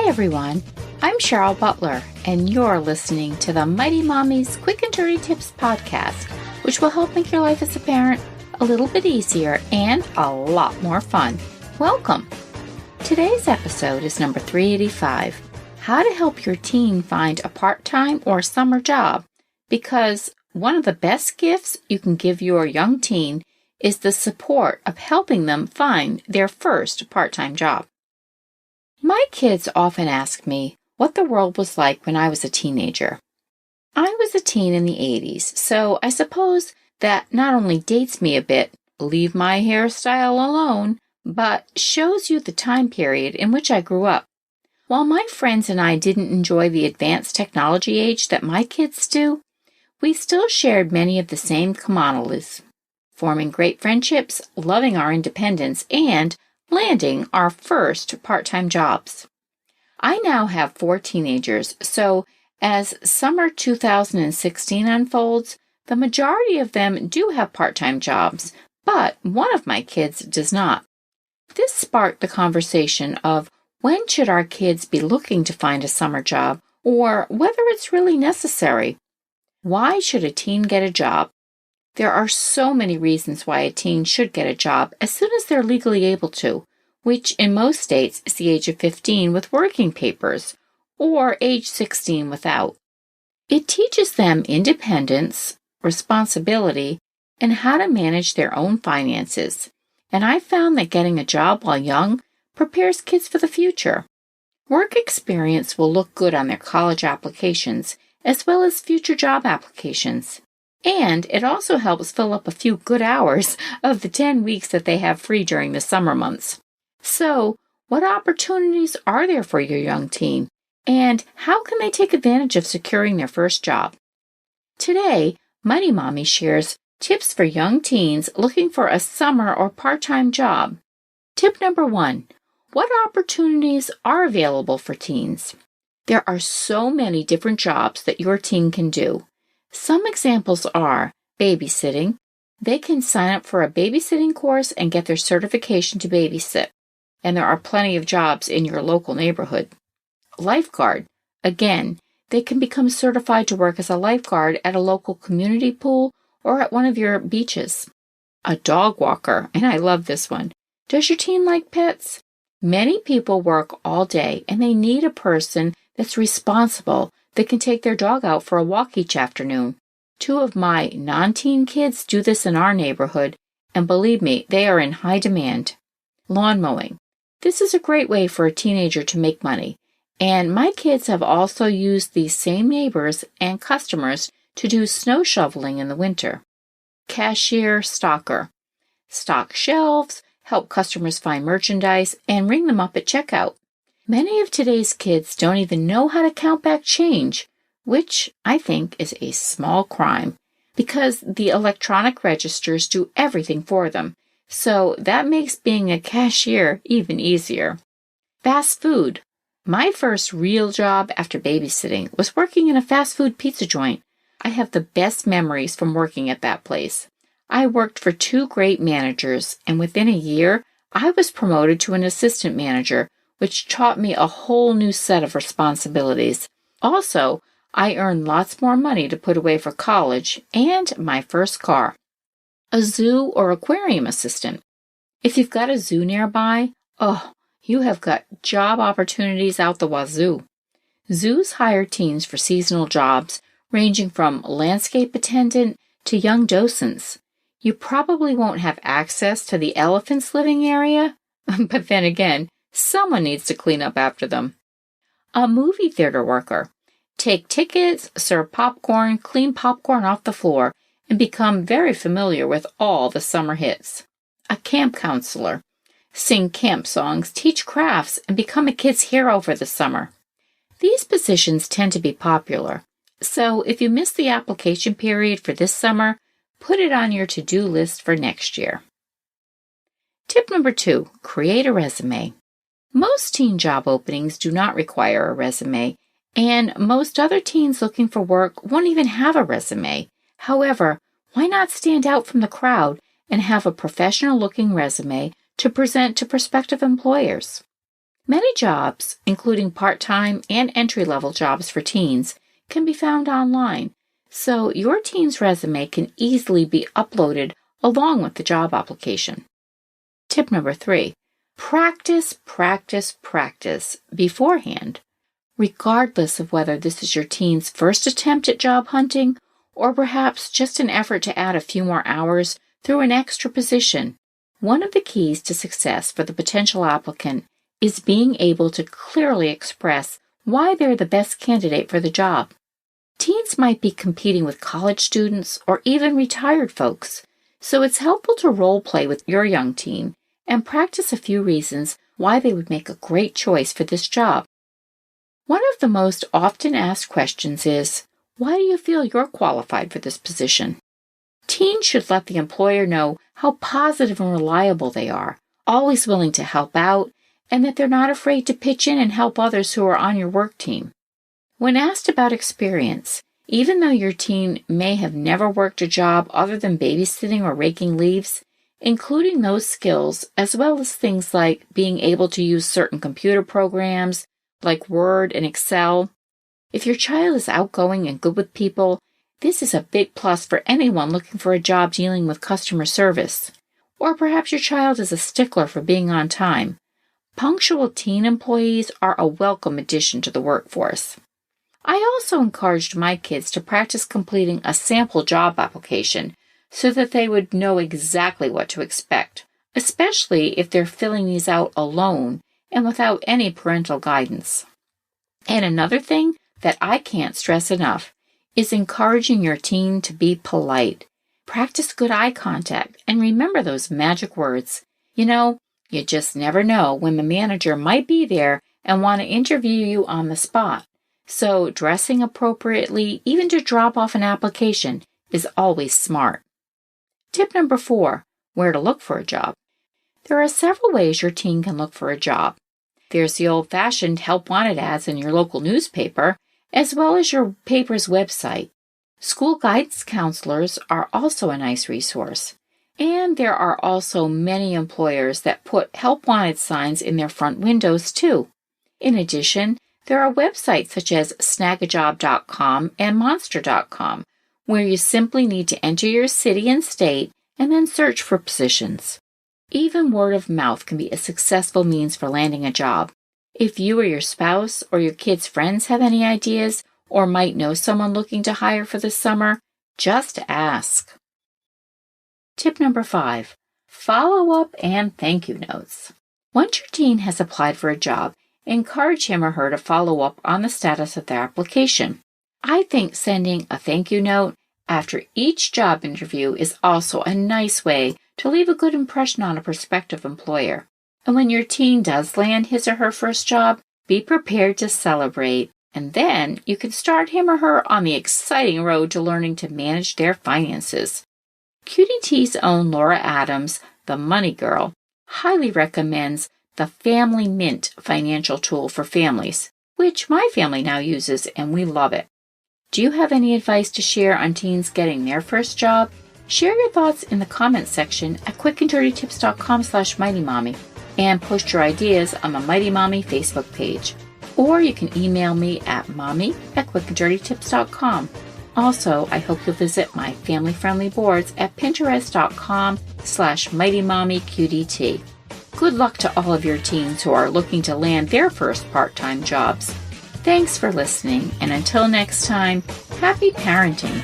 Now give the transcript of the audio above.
Hi everyone, I'm Cheryl Butler, and you're listening to the Mighty Mommy's Quick and Dirty Tips podcast, which will help make your life as a parent a little bit easier and a lot more fun. Welcome! Today's episode is number 385, How to Help Your Teen Find a Part-Time or Summer Job, because one of the best gifts you can give your young teen is the support of helping them find their first part-time job. My kids often ask me what the world was like when I was a teenager. I was a teen in the 80s, so I suppose that not only dates me a bit, leave my hairstyle alone, but shows you the time period in which I grew up. While my friends and I didn't enjoy the advanced technology age that my kids do, we still shared many of the same commonalities, forming great friendships, loving our independence, and landing our first part-time jobs. I now have 4 teenagers, so as summer 2016 unfolds, the majority of them do have part-time jobs, but one of my kids does not. This sparked the conversation of when should our kids be looking to find a summer job, or whether it's really necessary. Why should a teen get a job? There are so many reasons why a teen should get a job as soon as they're legally able to, which in most states is the age of 15 with working papers, or age 16 without. It teaches them independence, responsibility, and how to manage their own finances. And I found that getting a job while young prepares kids for the future. Work experience will look good on their college applications, as well as future job applications. And it also helps fill up a few good hours of the 10 weeks that they have free during the summer months. So, what opportunities are there for your young teen? And how can they take advantage of securing their first job? Today, Mighty Mommy shares tips for young teens looking for a summer or part-time job. Tip number 1. What opportunities are available for teens? There are so many different jobs that your teen can do. Some examples are babysitting. They can sign up for a babysitting course and get their certification to babysit. And there are plenty of jobs in your local neighborhood. Lifeguard. Again, they can become certified to work as a lifeguard at a local community pool or at one of your beaches. A dog walker, and I love this one. Does your teen like pets? Many people work all day and they need a person that's responsible that can take their dog out for a walk each afternoon. 2 of my non-teen kids do this in our neighborhood, and believe me, they are in high demand. Lawn mowing. This is a great way for a teenager to make money, and my kids have also used these same neighbors and customers to do snow shoveling in the winter. Cashier, stocker. Stock shelves, help customers find merchandise, and ring them up at checkout. Many of today's kids don't even know how to count back change, which I think is a small crime, because the electronic registers do everything for them, so that makes being a cashier even easier. Fast food. My first real job after babysitting was working in a fast food pizza joint. I have the best memories from working at that place. I worked for 2 great managers, and within a year, I was promoted to an assistant manager, which taught me a whole new set of responsibilities. Also, I earned lots more money to put away for college and my first car. A zoo or aquarium assistant. If you've got a zoo nearby, you have got job opportunities out the wazoo. Zoos hire teens for seasonal jobs, ranging from landscape attendant to young docents. You probably won't have access to the elephants' living area, but then again, someone needs to clean up after them. A movie theater worker. Take tickets, serve popcorn, clean popcorn off the floor, and become very familiar with all the summer hits. A camp counselor. Sing camp songs, teach crafts, and become a kid's hero for the summer. These positions tend to be popular, so if you miss the application period for this summer, put it on your to-do list for next year. Tip number 2, create a resume. Most teen job openings do not require a resume, and most other teens looking for work won't even have a resume. However, why not stand out from the crowd and have a professional-looking resume to present to prospective employers? Many jobs, including part-time and entry-level jobs for teens, can be found online, so your teen's resume can easily be uploaded along with the job application. Tip number 3, practice, practice, practice beforehand. Regardless of whether this is your teen's first attempt at job hunting or perhaps just an effort to add a few more hours through an extra position, one of the keys to success for the potential applicant is being able to clearly express why they're the best candidate for the job. Teens might be competing with college students or even retired folks, so it's helpful to role play with your young teen and practice a few reasons why they would make a great choice for this job. One of the most often asked questions is, why do you feel you're qualified for this position? Teens should let the employer know how positive and reliable they are, always willing to help out, and that they're not afraid to pitch in and help others who are on your work team. When asked about experience, even though your teen may have never worked a job other than babysitting or raking leaves, including those skills as well as things like being able to use certain computer programs like Word and Excel. If your child is outgoing and good with people, this is a big plus for anyone looking for a job dealing with customer service. Or perhaps your child is a stickler for being on time. Punctual teen employees are a welcome addition to the workforce. I also encouraged my kids to practice completing a sample job application so that they would know exactly what to expect, especially if they're filling these out alone and without any parental guidance. And another thing that I can't stress enough is encouraging your teen to be polite. Practice good eye contact and remember those magic words. You just never know when the manager might be there and want to interview you on the spot. So dressing appropriately, even to drop off an application, is always smart. Tip number 4, where to look for a job. There are several ways your teen can look for a job. There's the old-fashioned help wanted ads in your local newspaper, as well as your paper's website. School guidance counselors are also a nice resource. And there are also many employers that put help wanted signs in their front windows too. In addition, there are websites such as snagajob.com and monster.com, where you simply need to enter your city and state and then search for positions. Even word of mouth can be a successful means for landing a job. If you or your spouse or your kids' friends have any ideas or might know someone looking to hire for the summer, just ask. Tip number 5, follow-up and thank you notes. Once your teen has applied for a job, encourage him or her to follow up on the status of their application. I think sending a thank you note after each job interview is also a nice way to leave a good impression on a prospective employer. And when your teen does land his or her first job, be prepared to celebrate. And then you can start him or her on the exciting road to learning to manage their finances. QDT's own Laura Adams, the Money Girl, highly recommends the Family Mint financial tool for families, which my family now uses and we love it. Do you have any advice to share on teens getting their first job? Share your thoughts in the comments section at quickanddirtytips.com/MightyMommy and post your ideas on the Mighty Mommy Facebook page. Or you can email me at mommy@quickanddirtytips.com. Also, I hope you'll visit my family-friendly boards at pinterest.com/MightyMommyQDT. Good luck to all of your teens who are looking to land their first part-time jobs. Thanks for listening, and until next time, happy parenting.